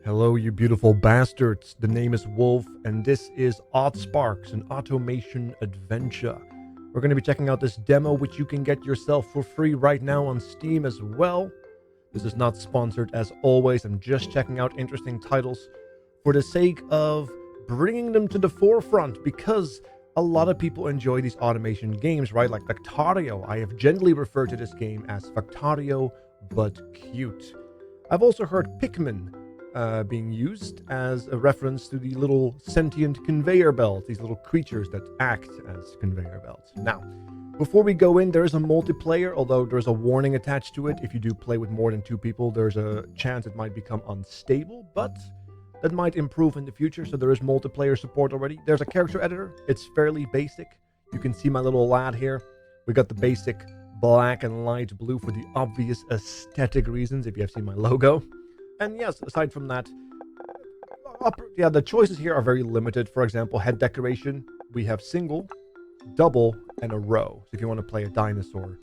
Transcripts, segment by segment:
Hello, you beautiful bastards. The name is Wolf, and this is Oddsparks, an automation adventure. We're going to be checking out this demo, which you can get yourself for free right now on Steam as well. This is not sponsored as always. I'm just checking out interesting titles for the sake of bringing them to the forefront, because a lot of people enjoy these automation games, right? Like Factorio. I have gently referred to this game as Factorio, but cute. I've also heard Pikmin being used as a reference to the little sentient conveyor belts, these little creatures that act as conveyor belts. Now, before we go in, there is a multiplayer, although there's a warning attached to it. If you do play with more than 2 people, there's a chance it might become unstable, but that might improve in the future, so there is multiplayer support already. There's a character editor. It's fairly basic. You can see my little lad here. We got the basic black and light blue for the obvious aesthetic reasons, if you have seen my logo. And yes, aside from that, the choices here are very limited. For example, head decoration, we have single, double, and a row. So if you want to play a dinosaur,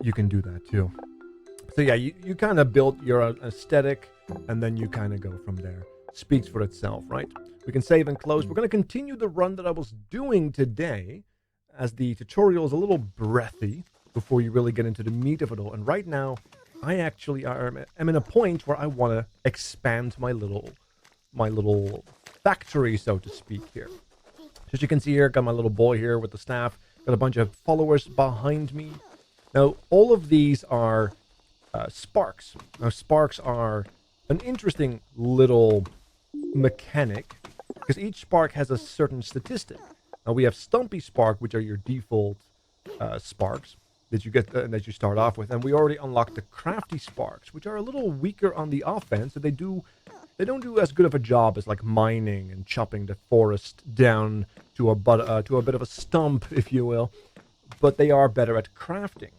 you can do that too. So yeah, you kind of build your aesthetic, and then you kind of go from there. Speaks for itself, right? We can save and close. We're going to continue the run that I was doing today, as the tutorial is a little breathy before you really get into the meat of it all. And right now, I actually am in a point where I want to expand my little factory, so to speak, here. As you can see here, got my little boy here with the staff. Got a bunch of followers behind me. Now, all of these are sparks. Now, sparks are an interesting little mechanic, because each spark has a certain statistic. Now, we have Stumpy Spark, which are your default sparks that you get that you start off with, and we already unlocked the Crafty Sparks, which are a little weaker on the offense. So they don't do as good of a job as like mining and chopping the forest down to a bit of a stump, if you will. But they are better at crafting.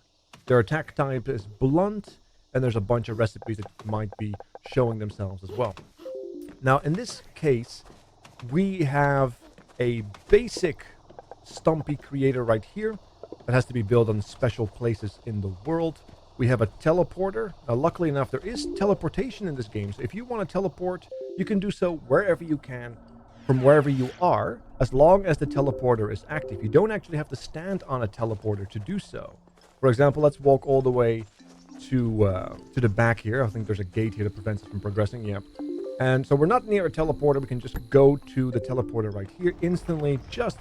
Their attack type is blunt, and there's a bunch of recipes that might be showing themselves as well. Now, in this case, we have a basic Stumpy creator right here that has to be built on special places in the world. We have a teleporter. Now, luckily enough, there is teleportation in this game. So if you want to teleport, you can do so wherever you can, from wherever you are, as long as the teleporter is active. You don't actually have to stand on a teleporter to do so. For example, let's walk all the way to the back here. I think there's a gate here that prevents us from progressing. Yep. And so we're not near a teleporter. We can just go to the teleporter right here instantly, just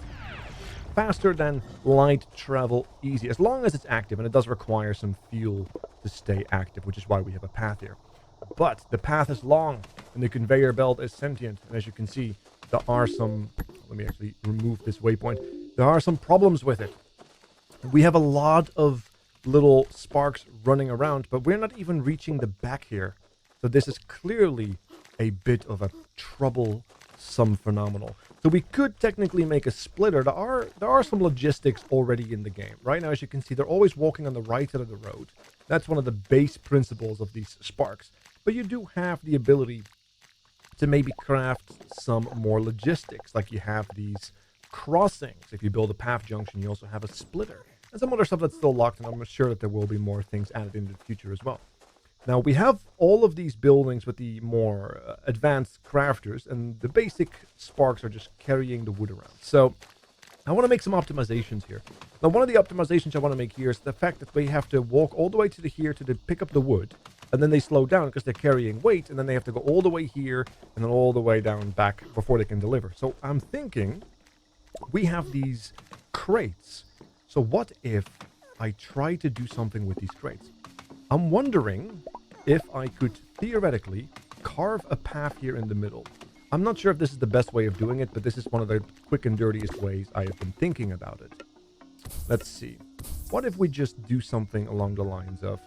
faster than light travel, easy, as long as it's active, and it does require some fuel to stay active, which is why we have a path here. But the path is long, and the conveyor belt is sentient, and as you can see, there are some, let me actually remove this waypoint, there are some problems with it. We have a lot of little sparks running around, but we're not even reaching the back here, so this is clearly a bit of a troublesome phenomenon. So we could technically make a splitter. There are some logistics already in the game. Right now, as you can see, they're always walking on the right side of the road. That's one of the base principles of these sparks. But you do have the ability to maybe craft some more logistics, like you have these crossings. If you build a path junction, you also have a splitter. And some other stuff that's still locked, and I'm sure that there will be more things added in the future as well. Now, we have all of these buildings with the more advanced crafters, and the basic sparks are just carrying the wood around. So, I want to make some optimizations here. Now, one of the optimizations I want to make here is the fact that we have to walk all the way to here to pick up the wood, and then they slow down because they're carrying weight, and then they have to go all the way here, and then all the way down back before they can deliver. So, I'm thinking we have these crates. So, what if I try to do something with these crates? I'm wondering if I could theoretically carve a path here in the middle. I'm not sure if this is the best way of doing it, but this is one of the quick and dirtiest ways I have been thinking about it. Let's see. What if we just do something along the lines of...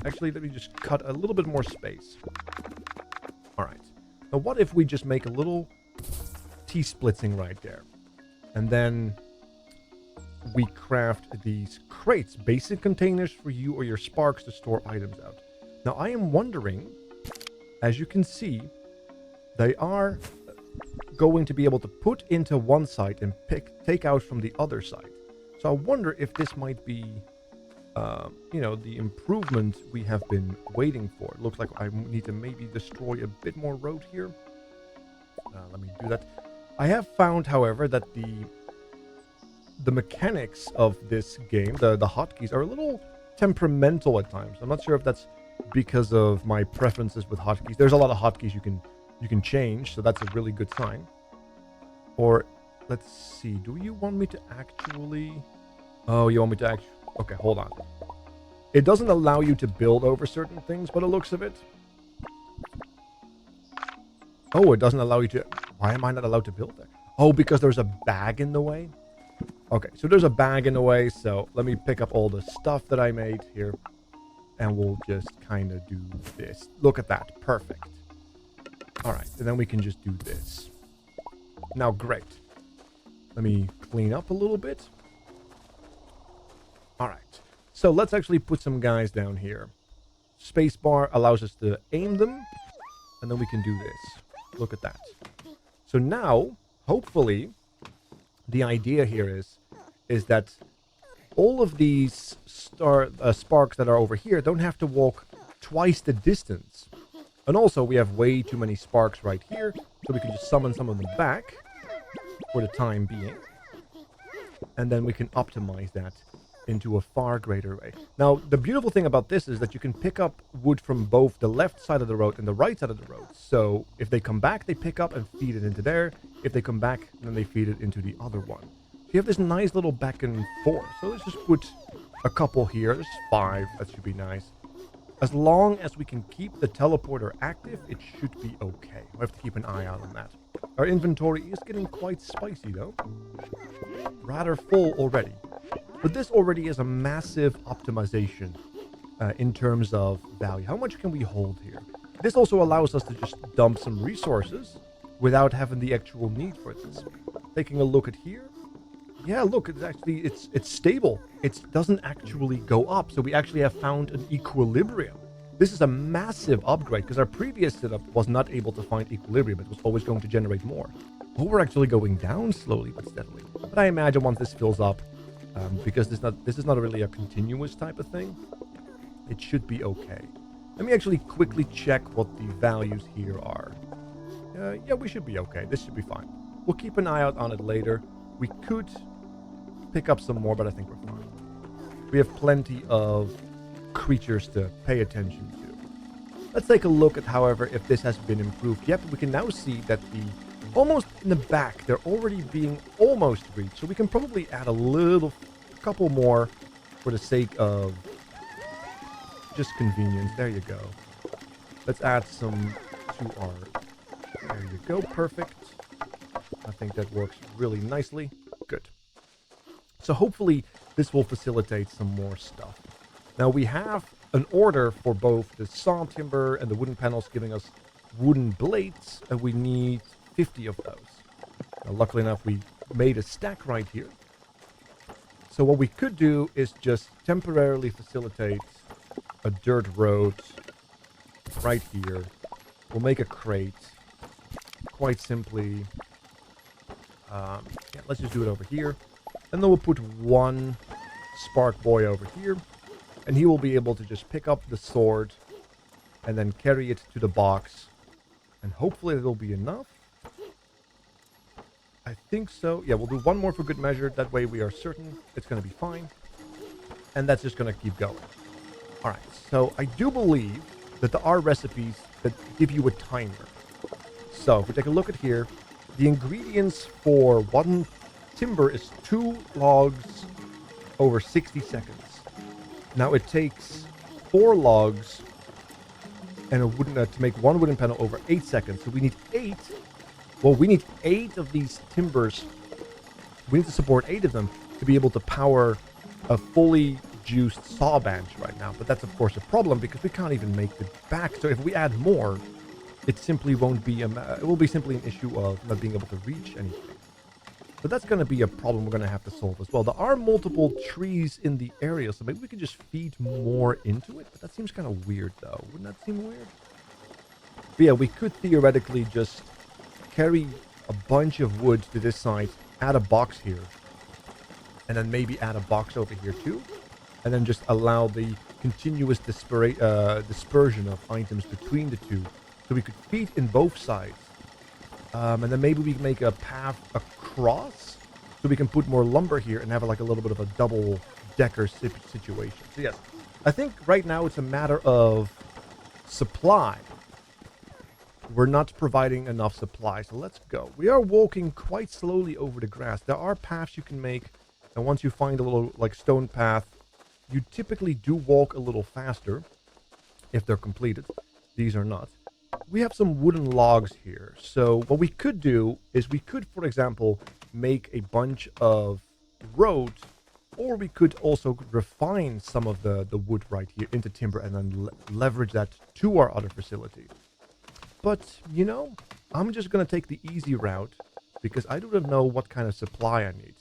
Actually, let me just cut a little bit more space. Alright. Now, what if we just make a little T-splitsing right there? And then we craft these crates, basic containers for you or your sparks to store items out. Now, I am wondering, as you can see, they are going to be able to put into one side and take out from the other side. So I wonder if this might be the improvement we have been waiting for. It looks like I need to maybe destroy a bit more road here. Let me do that. I have found, however, that the mechanics of this game, the hotkeys, are a little temperamental at times. I'm not sure if that's because of my preferences with hotkeys. There's a lot of hotkeys you can change, so that's a really good sign. Or let's see, do you want me to actually... Oh, you want me to actually... Okay, hold on. It doesn't allow you to build over certain things, by the looks of it. Oh, it doesn't allow you to... Why am I not allowed to build there? Oh, because there's a bag in the way? Okay, so there's a bag in the way, so let me pick up all the stuff that I made here. And we'll just kind of do this. Look at that. Perfect. Alright, and then we can just do this. Now, great. Let me clean up a little bit. Alright, so let's actually put some guys down here. Spacebar allows us to aim them, and then we can do this. Look at that. So now, hopefully, the idea here is that all of these sparks that are over here don't have to walk twice the distance. And also, we have way too many sparks right here, so we can just summon some of them back for the time being. And then we can optimize that into a far greater way. Now, the beautiful thing about this is that you can pick up wood from both the left side of the road and the right side of the road. So if they come back, they pick up and feed it into there. If they come back, then they feed it into the other one. So you have this nice little back and forth. So let's just put a couple here. There's 5. That should be nice. As long as we can keep the teleporter active, it should be okay. We have to keep an eye out on that. Our inventory is getting quite spicy, though. Rather full already. But this already is a massive optimization in terms of value. How much can we hold here? This also allows us to just dump some resources without having the actual need for this. Taking a look at here. Yeah, look, it's stable. It doesn't actually go up. So we actually have found an equilibrium. This is a massive upgrade because our previous setup was not able to find equilibrium. It was always going to generate more. Oh, we're actually going down slowly but steadily. But I imagine once this fills up, because this is not really a continuous type of thing, it should be okay. Let me actually quickly check what the values here are. Yeah, we should be okay. This should be fine. We'll keep an eye out on it later. We could pick up some more, but I think we're fine. We have plenty of creatures to pay attention to. Let's take a look at, however, if this has been improved. Yep, we can now see that almost in the back, they're already being almost reached. So we can probably add a couple more for the sake of just convenience. There you go. Let's add some to our... There you go. Perfect. I think that works really nicely. Good. So hopefully this will facilitate some more stuff. Now we have an order for both the saw timber and the wooden panels giving us wooden blades, and we need 50 of those. Now, luckily enough, we made a stack right here. So what we could do is just temporarily facilitate a dirt road right here. We'll make a crate. Quite simply. Yeah, let's just do it over here. And then we'll put one spark boy over here. And he will be able to just pick up the sword and then carry it to the box. And hopefully it'll be enough. I think so. Yeah, we'll do one more for good measure. That way we are certain it's going to be fine. And that's just going to keep going. Alright, so I do believe that there are recipes that give you a timer. So, if we take a look at here, the ingredients for one timber is 2 logs over 60 seconds. Now, it takes 4 logs and a wooden to make 1 wooden panel over 8 seconds. So we need 8. Well, we need 8 of these timbers. We need to support 8 of them to be able to power a fully juiced saw bench right now. But that's, of course, a problem because we can't even make the back. So if we add more, it simply won't be it will be simply an issue of not being able to reach anything. So that's going to be a problem we're going to have to solve as well. There are multiple trees in the area, so maybe we can just feed more into it. But that seems kind of weird, though. Wouldn't that seem weird? But yeah, we could theoretically just carry a bunch of wood to this side, add a box here, and then maybe add a box over here too. and then just allow the continuous dispersion of items between the two. So we could feed in both sides. And then maybe we can make a path across so we can put more lumber here and have like a little bit of a double-decker situation. So yes, I think right now it's a matter of supply. We're not providing enough supply, so let's go. We are walking quite slowly over the grass. There are paths you can make, and once you find a little like stone path, you typically do walk a little faster if they're completed. These are not. We have some wooden logs here. So what we could do is we could, for example, make a bunch of roads, or we could also refine some of the wood right here into timber and then leverage that to our other facility. But, you know, I'm just going to take the easy route because I don't know what kind of supply I need.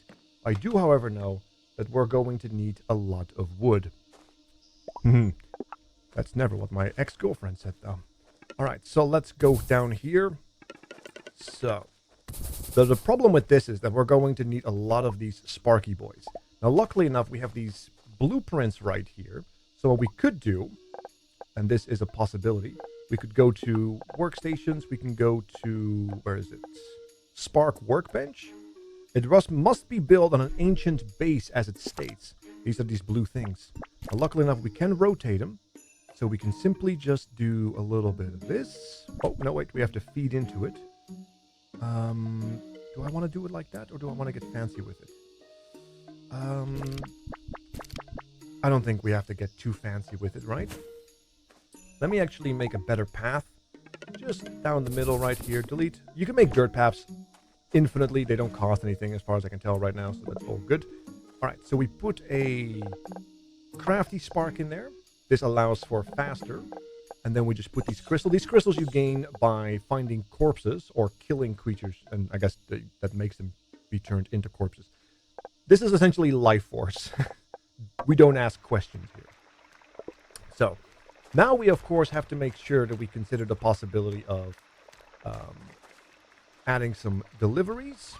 I do, however, know that we're going to need a lot of wood. That's never what my ex-girlfriend said, though. All right, so let's go down here. So, the problem with this is that we're going to need a lot of these Sparky boys. Now, luckily enough, we have these blueprints right here. So what we could do, and this is a possibility, we could go to workstations. We can go to, where is it? Spark Workbench. It must be built on an ancient base as it states. These are these blue things. Now, luckily enough, we can rotate them. So we can simply just do a little bit of this. Oh, no, wait, we have to feed into it. Do I want to do it like that, or do I want to get fancy with it? I don't think we have to get too fancy with it, right? Let me actually make a better path. Just down the middle right here. Delete. You can make dirt paths infinitely. They don't cost anything as far as I can tell right now, so that's all good. All right, so we put a crafty spark in there. This allows for faster. And then we just put these crystals. These crystals you gain by finding corpses or killing creatures. And I guess that makes them be turned into corpses. This is essentially life force. We don't ask questions here. So, now we of course have to make sure that we consider the possibility of adding some deliveries.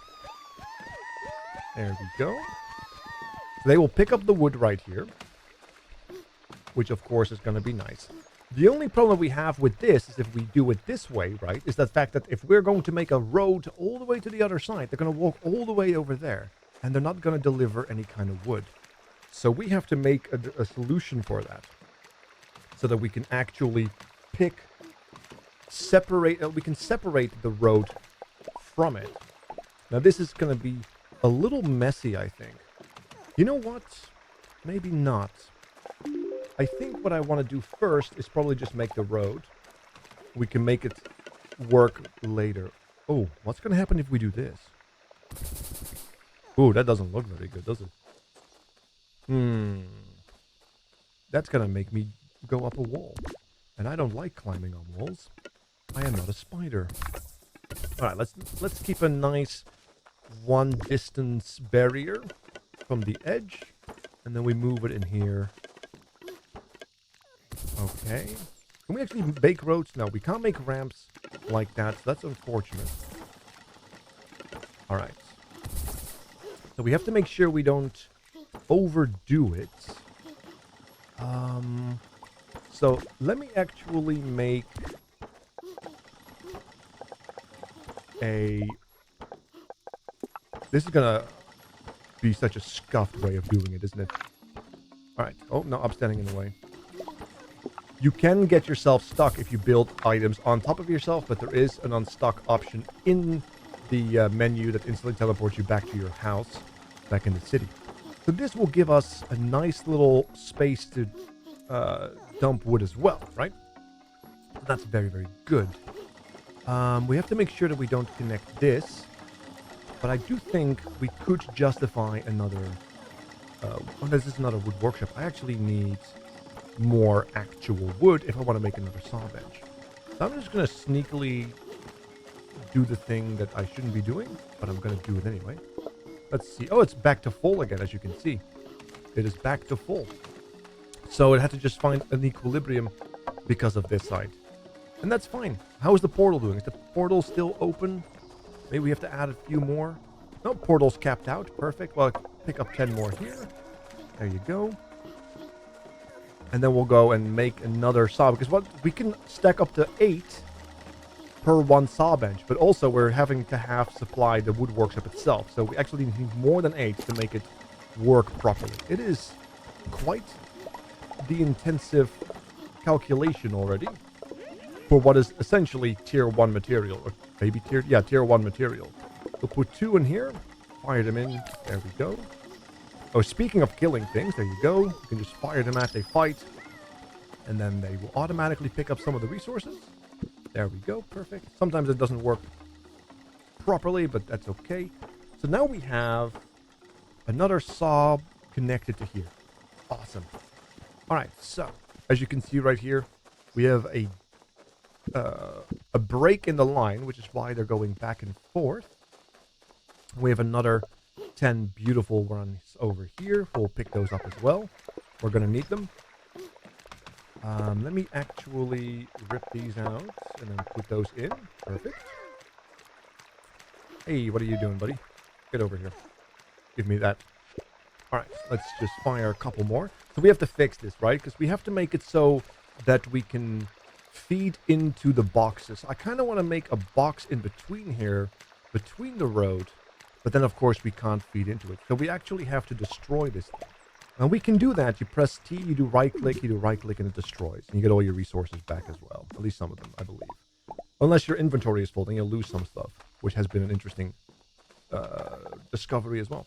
There we go. So they will pick up the wood right here, which of course is going to be nice. The only problem we have with this is if we do it this way, right, is the fact that if we're going to make a road all the way to the other side, they're going to walk all the way over there, and they're not going to deliver any kind of wood. So we have to make a solution for that, so that we can actually separate the road from it. Now this is going to be a little messy, I think. You know what? Maybe not. I think what I want to do first is probably just make the road. We can make it work later. Oh, what's going to happen if we do this? Ooh, that doesn't look very good, does it? That's going to make me go up a wall. And I don't like climbing on walls. I am not a spider. All right, let's keep a nice one distance barrier from the edge. And then we move it in here. Okay. Can we actually make roads? No, we can't make ramps like that. So that's unfortunate. All right. So we have to make sure we don't overdo it. So let me actually make a... This is gonna be such a scuffed way of doing it, isn't it? All right. Oh, no, I'm standing in the way. You can get yourself stuck if you build items on top of yourself, but there is an unstuck option in the menu that instantly teleports you back to your house, back in the city. So this will give us a nice little space to dump wood as well, right? That's very, very good. We have to make sure that we don't connect this, but I do think we could justify another... this is another wood workshop. I actually need more actual wood if I want to make another saw bench. So I'm just going to sneakily do the thing that I shouldn't be doing, but I'm going to do it anyway. Let's see. Oh, it's back to full again, as you can see. It is back to full. So it had to just find an equilibrium because of this side. And that's fine. How is the portal doing? Is the portal still open? Maybe we have to add a few more. No, portal's capped out. Perfect. Well, I'll pick up 10 more here. There you go. And then we'll go and make another saw, because what we can stack up to 8 per one saw bench, but also we're having to have supply the wood workshop itself. So we actually need more than 8 to make it work properly. It is quite the intensive calculation already for what is essentially tier 1 material, or maybe tier 1 material. We'll put 2 in here, fire them in, there we go. Oh, speaking of killing things, there you go. You can just fire them as they fight, and then they will automatically pick up some of the resources. There we go, perfect. Sometimes it doesn't work properly, but that's okay. So now we have another saw connected to here. Awesome. All right, so as you can see right here, we have a break in the line, which is why they're going back and forth. We have another 10 beautiful ones over here. We'll pick those up as well. We're going to need them. Let me actually rip these out and then put those in. Perfect. Hey, what are you doing, buddy? Get over here. Give me that. All right, let's just fire a couple more. So we have to fix this, right? Because we have to make it so that we can feed into the boxes. I kind of want to make a box in between here, between the road. But then, of course, we can't feed into it. So we actually have to destroy this thing. And we can do that. You press T, you do right-click, and it destroys. And you get all your resources back as well. At least some of them, I believe. Unless your inventory is full, then you'll lose some stuff, which has been an interesting discovery as well.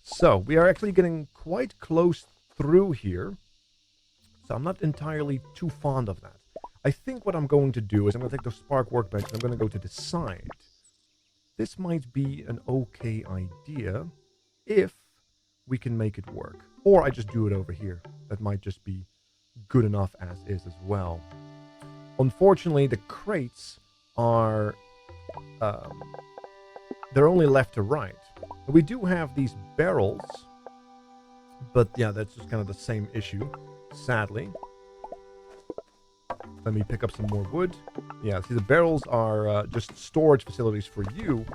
So, we are actually getting quite close through here. So, I'm not entirely too fond of that. I think what I'm going to do is I'm going to take the Spark workbench and I'm going to go to the side. This might be an okay idea if we can make it work. Or I just do it over here. That might just be good enough as is as well. Unfortunately, the crates are... they're only left to right. We do have these barrels. But yeah, that's just kind of the same issue, sadly. Let me pick up some more wood. Yeah, see, the barrels are just storage facilities for you.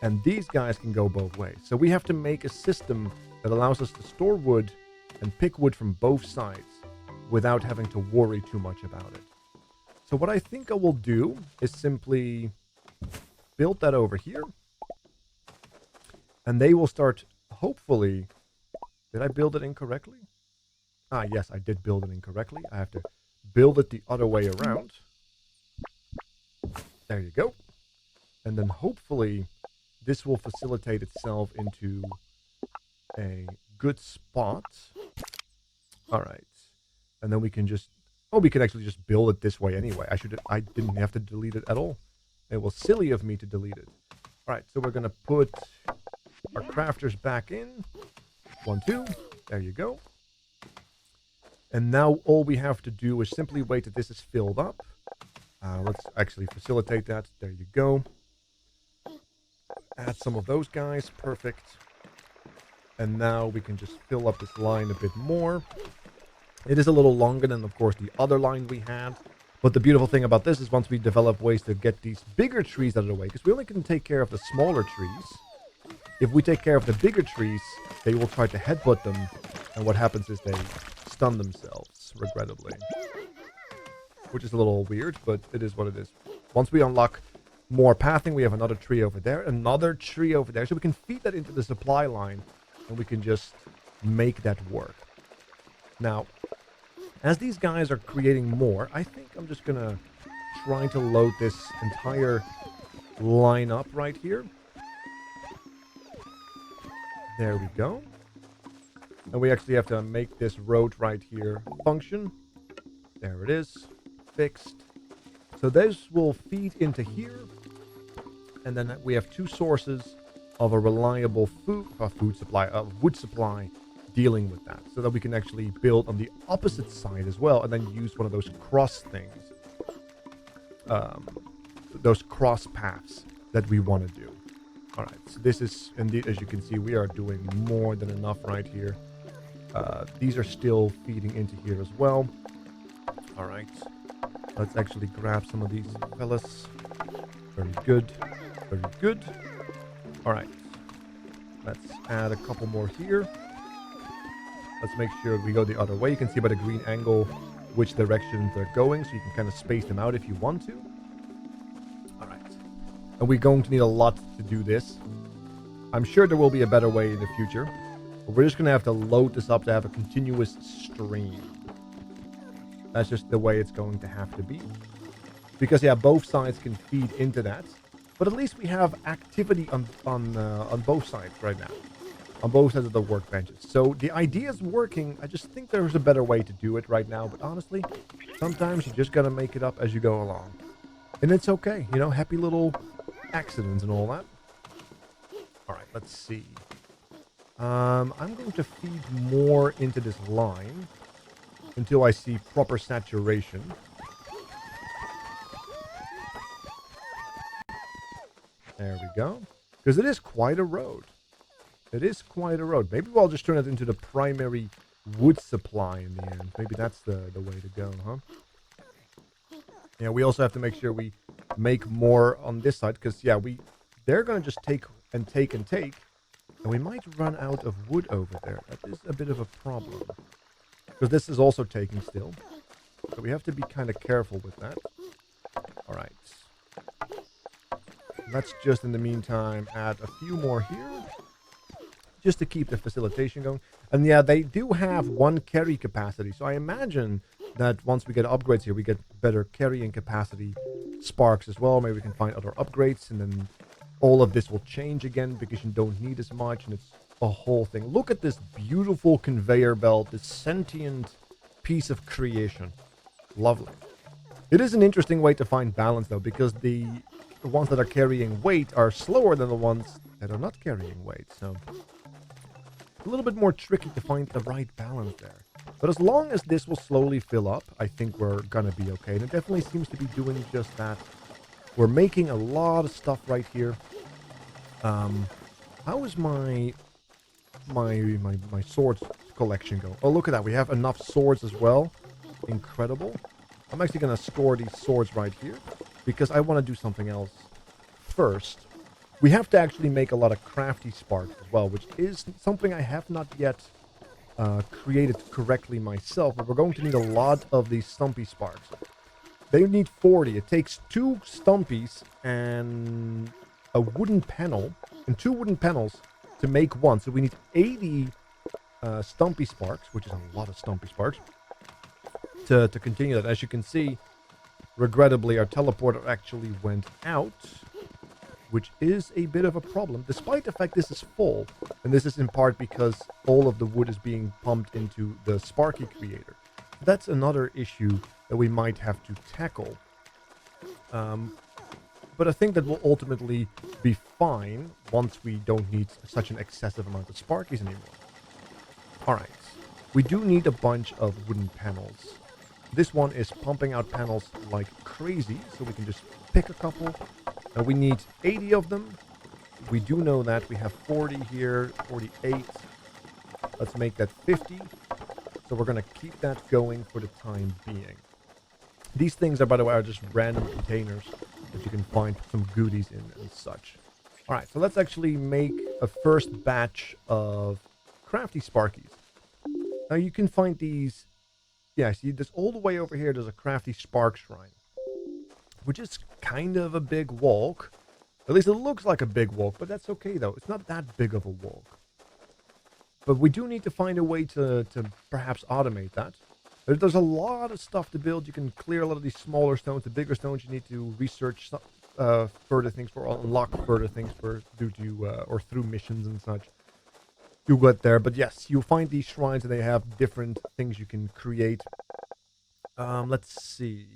And these guys can go both ways. So we have to make a system that allows us to store wood and pick wood from both sides without having to worry too much about it. So what I think I will do is simply build that over here. And they will start, hopefully... Did I build it incorrectly? Ah, yes, I did build it incorrectly. I have to build it the other way around. There you go. And then hopefully this will facilitate itself into a good spot. All right. And then we can just... Oh, we can actually just build it this way anyway. I didn't have to delete it at all. It was silly of me to delete it. All right, so we're going to put our crafters back in. 1, 2. There you go. And now all we have to do is simply wait that this is filled up. Let's actually facilitate that. There you go. Add some of those guys. Perfect. And now we can just fill up this line a bit more. It is a little longer than, of course, the other line we had. But the beautiful thing about this is once we develop ways to get these bigger trees out of the way, because we only can take care of the smaller trees. If we take care of the bigger trees, they will try to headbutt them. And what happens is they stun themselves, regrettably. Which is a little weird, but it is what it is. Once we unlock more pathing, we have another tree over there, another tree over there. So we can feed that into the supply line, and we can just make that work. Now, as these guys are creating more, I think I'm just going to try to load this entire line up right here. There we go. And we actually have to make this road right here function. There it is. Fixed. So those will feed into here. And then we have 2 sources of a reliable wood supply dealing with that. So that we can actually build on the opposite side as well. And then use one of those cross things. Those cross paths that we want to do. Alright, so this is, indeed, as you can see, we are doing more than enough right here. These are still feeding into here as well. Alright, let's actually grab some of these fellas. Very good, very good. Alright, let's add a couple more here. Let's make sure we go the other way. You can see by the green angle which direction they're going, so you can kind of space them out if you want to. All right. And we're going to need a lot to do this. I'm sure there will be a better way in the future. But we're just going to have to load this up to have a continuous stream. That's just the way it's going to have to be. Because, yeah, both sides can feed into that. But at least we have activity on both sides right now. On both sides of the workbenches. So the idea is working. I just think there's a better way to do it right now. But honestly, sometimes you just gotta make it up as you go along. And it's okay. You know, happy little accidents and all that. Alright, let's see. I'm going to feed more into this line. Until I see proper saturation. There we go. Because it is quite a road. It is quite a road. Maybe I'll just turn it into the primary wood supply in the end. Maybe that's the way to go, huh? Yeah, we also have to make sure we make more on this side. Because, yeah, they're going to just take and take and take. And we might run out of wood over there. That is a bit of a problem. Because this is also taking still. So we have to be kind of careful with that. Alright. Let's just, in the meantime, add a few more here. Just to keep the facilitation going. And yeah, they do have 1 carry capacity. So I imagine that once we get upgrades here, we get better carrying capacity sparks as well. Maybe we can find other upgrades. And then all of this will change again because you don't need as much. And it's a whole thing. Look at this beautiful conveyor belt. This sentient piece of creation. Lovely. It is an interesting way to find balance though. Because the ones that are carrying weight are slower than the ones that are not carrying weight. So a little bit more tricky to find the right balance there. But as long as this will slowly fill up, I think we're gonna be okay. And it definitely seems to be doing just that. We're making a lot of stuff right here. How is my swords collection go? Oh, look at that. We have enough swords as well. Incredible. I'm actually gonna store these swords right here because I want to do something else first. We have to actually make a lot of crafty sparks as well, which is something I have not yet created correctly myself, but we're going to need a lot of these stumpy sparks. They need 40. It takes 2 stumpies and a wooden panel, and 2 wooden panels to make 1. So we need 80 stumpy sparks, which is a lot of stumpy sparks, to continue that. As you can see, regrettably, our teleporter actually went out, which is a bit of a problem, despite the fact this is full. And this is in part because all of the wood is being pumped into the Sparky creator. That's another issue that we might have to tackle. But I think that will ultimately be fine once we don't need such an excessive amount of Sparkies anymore. Alright, we do need a bunch of wooden panels. This one is pumping out panels like crazy, so we can just pick a couple. And we need 80 of them. We do know that. We have 40 here, 48. Let's make that 50. So we're going to keep that going for the time being. These things are, by the way, are just random containers that you can find some goodies in and such. Alright, so let's actually make a first batch of crafty Sparkies. Now you can find these... Yeah, see, this all the way over here, there's a crafty spark shrine. Which is kind of a big walk. At least it looks like a big walk, but that's okay though. It's not that big of a walk. But we do need to find a way to perhaps automate that. There's a lot of stuff to build. You can clear a lot of these smaller stones. The bigger stones you need to research further things for, or unlock further things for due to or through missions and such. You get there, but yes, you'll find these shrines and they have different things you can create. Let's see.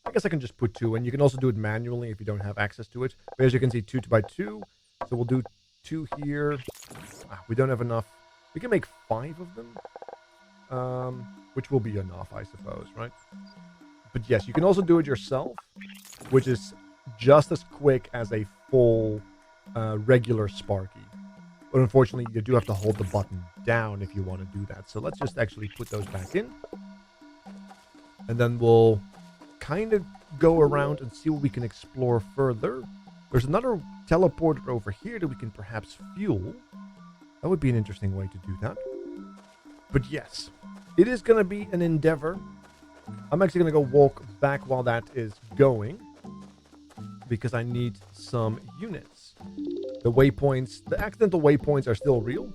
I guess I can just put 2, and you can also do it manually if you don't have access to it. But as you can see, 2 by 2. So we'll do 2 here. We don't have enough. We can make 5 of them, which will be enough, I suppose, right? But yes, you can also do it yourself, which is just as quick as a full regular Sparky. But unfortunately, you do have to hold the button down if you want to do that. So let's just actually put those back in. And then we'll kind of go around and see what we can explore further. There's another teleporter over here that we can perhaps fuel. That would be an interesting way to do that. But yes, it is going to be an endeavor. I'm actually going to go walk back while that is going, because I need some units. The waypoints, the accidental waypoints are still real,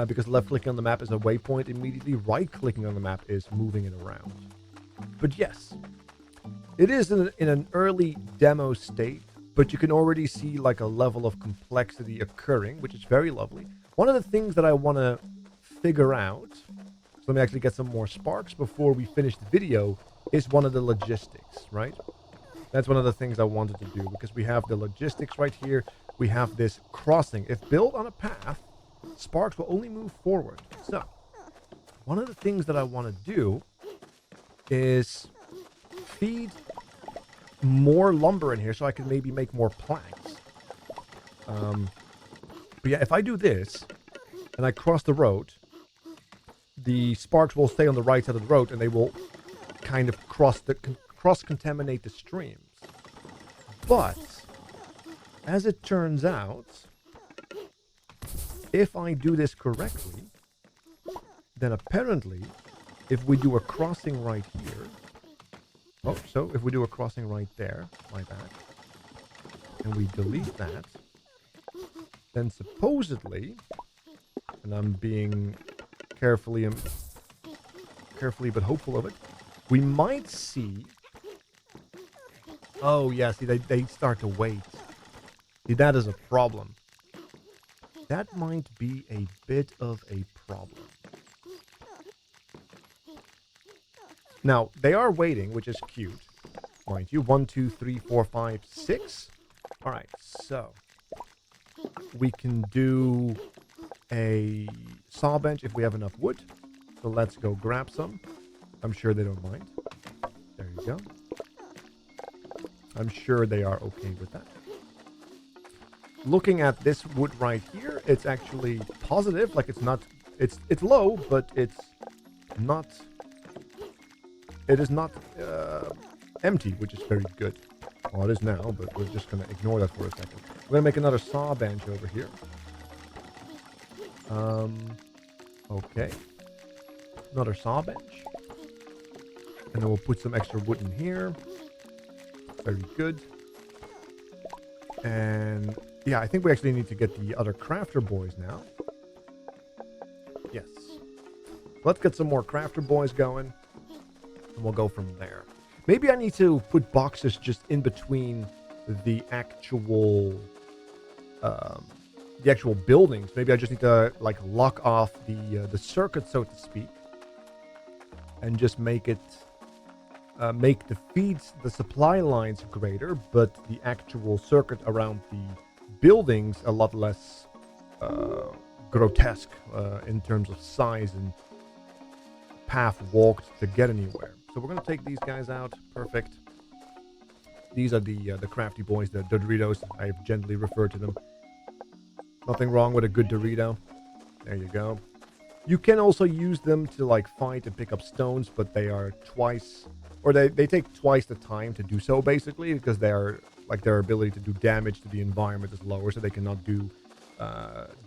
because left-clicking on the map is a waypoint immediately. Right-clicking on the map is moving it around. But yes, it is in an early demo state, but you can already see like a level of complexity occurring, which is very lovely. One of the things that I want to figure out, so let me actually get some more sparks before we finish the video, is one of the logistics, right? That's one of the things I wanted to do, because we have the logistics right here. We have this crossing. If built on a path, sparks will only move forward. So, one of the things that I want to do is feed more lumber in here so I can maybe make more planks. But yeah, if I do this and I cross the road, the sparks will stay on the right side of the road and they will kind of cross-contaminate the streams. But as it turns out, if I do this correctly, then apparently if we do a crossing right here, so if we do a crossing right there, like that, and we delete that, then supposedly, and I'm being carefully but hopeful of it, we might see... Oh, yeah, see, they start to wait. See, that is a problem. That might be a bit of a problem. Now, they are waiting, which is cute, mind you. 1, 2, 3, 4, 5, 6. All right, so we can do a saw bench if we have enough wood. So let's go grab some. I'm sure they don't mind. There you go. I'm sure they are okay with that. Looking at this wood right here, it's actually positive. Like, it's not... It's low, but it's not... It is not empty, which is very good. Well, it is now, but we're just going to ignore that for a second. We're going to make another saw bench over here. Okay. Another saw bench. And then we'll put some extra wood in here. Very good. And yeah, I think we actually need to get the other crafter boys now. Yes. Let's get some more crafter boys going. And we'll go from there. Maybe I need to put boxes just in between the actual buildings. Maybe I just need to like lock off the circuit, so to speak, and just make it make the feeds, the supply lines greater, but the actual circuit around the buildings a lot less grotesque in terms of size and path walked to get anywhere. So we're going to take these guys out. Perfect. These are the crafty boys, the Doritos. I have gently referred to them. Nothing wrong with a good Dorito. There you go. You can also use them to like fight and pick up stones, but they are twice, or they take twice the time to do so, basically, because they're like their ability to do damage to the environment is lower, so they cannot do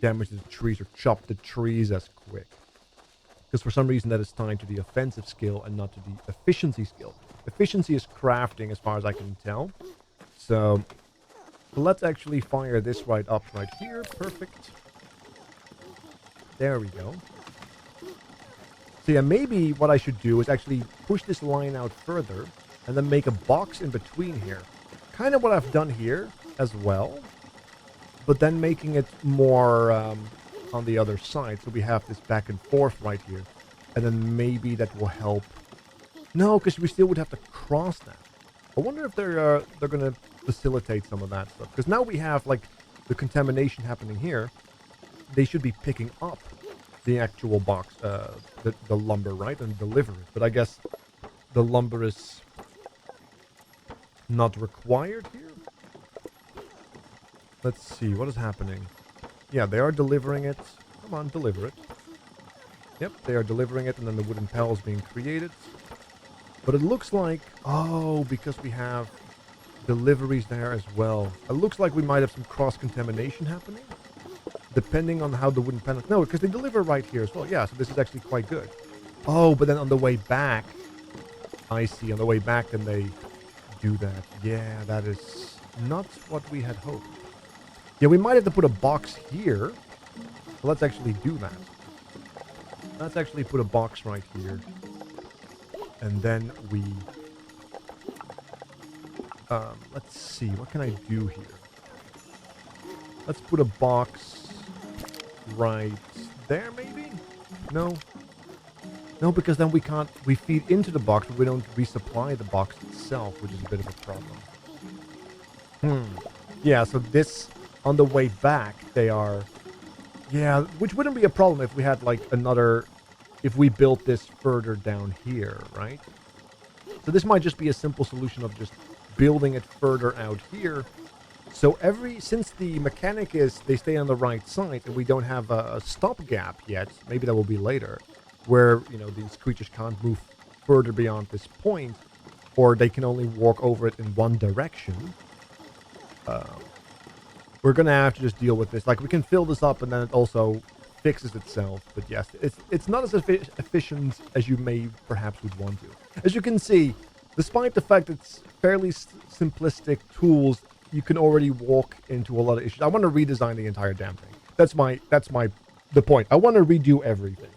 damage to the trees or chop the trees as quick. Because for some reason that is tied to the offensive skill and not to the efficiency skill. Efficiency is crafting, as far as I can tell. So let's actually fire this right up right here. Perfect. There we go. So yeah, maybe what I should do is actually push this line out further and then make a box in between here. Kind of what I've done here as well, but then making it more on the other side. So we have this back and forth right here. And then maybe that will help. No, because we still would have to cross that. I wonder if they're going to facilitate some of that stuff. Because now we have like the contamination happening here. They should be picking up the actual box, the lumber, right? And deliver it. But I guess the lumber is not required here. Let's see, what is happening? Yeah, they are delivering it. Come on, deliver it. Yep, they are delivering it, and then the wooden panel is being created. But it looks like... Oh, because we have deliveries there as well. It looks like we might have some cross-contamination happening. depending on how the wooden panels... No, because they deliver right here as well. Yeah, so this is actually quite good. Oh, but then on the way back... I see, on the way back then they do that. Yeah, that is not what we had hoped. Yeah, we might have to put a box here. So let's actually do that. Let's actually put a box right here. And then we... let's see, what can I do here? Let's put a box right there, maybe? No. No, because then we feed into the box, but we don't resupply the box itself, which is a bit of a problem. Yeah, so this, on the way back, they are... Yeah, which wouldn't be a problem if we had, like, another... If we built this further down here, right? So this might just be a simple solution of just building it further out here. So since the mechanic is they stay on the right side and we don't have a stopgap yet, maybe that will be later, where, you know, these creatures can't move further beyond this point, or they can only walk over it in one direction. We're gonna have to just deal with this. Like, we can fill this up and then it also fixes itself. But yes, it's not as efficient as you may perhaps would want to. As you can see, despite the fact it's fairly simplistic tools, you can already walk into a lot of issues. I want to redesign the entire damn thing. That's the point. I want to redo everything.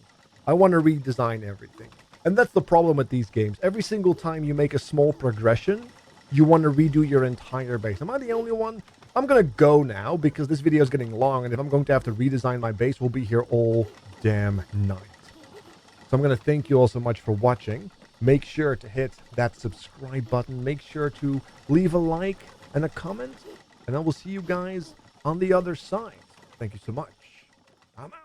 I want to redesign everything. And that's the problem with these games. Every single time you make a small progression, you want to redo your entire base. Am I the only one? I'm going to go now because this video is getting long, and if I'm going to have to redesign my base, we'll be here all damn night. So I'm going to thank you all so much for watching. Make sure to hit that subscribe button. Make sure to leave a like and a comment, and I will see you guys on the other side. Thank you so much. I'm out.